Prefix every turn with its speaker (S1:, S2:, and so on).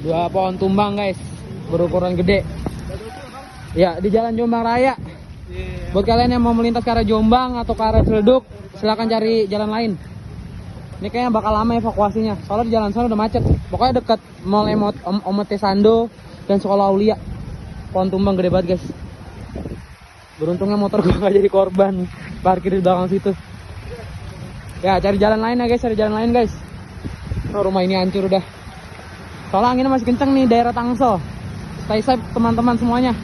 S1: Dua pohon tumbang guys, berukuran gede. Ya, di Jalan Jombang Raya. Buat kalian yang mau melintas ke arah Jombang atau ke arah Ciledug, silahkan cari jalan lain. Ini kayaknya bakal lama evakuasinya, soalnya di jalan sana udah macet. Pokoknya dekat Mall Omote Sando dan Sekolah Aulia. Pohon tumbang gede banget guys. Beruntungnya motor gua gak jadi korban, parkir di belakang situ. Ya, cari jalan lain ya guys, cari jalan lain guys. Oh, rumah ini hancur udah. Soalnya anginnya masih kenceng nih daerah Tangsel. Stay safe teman-teman semuanya.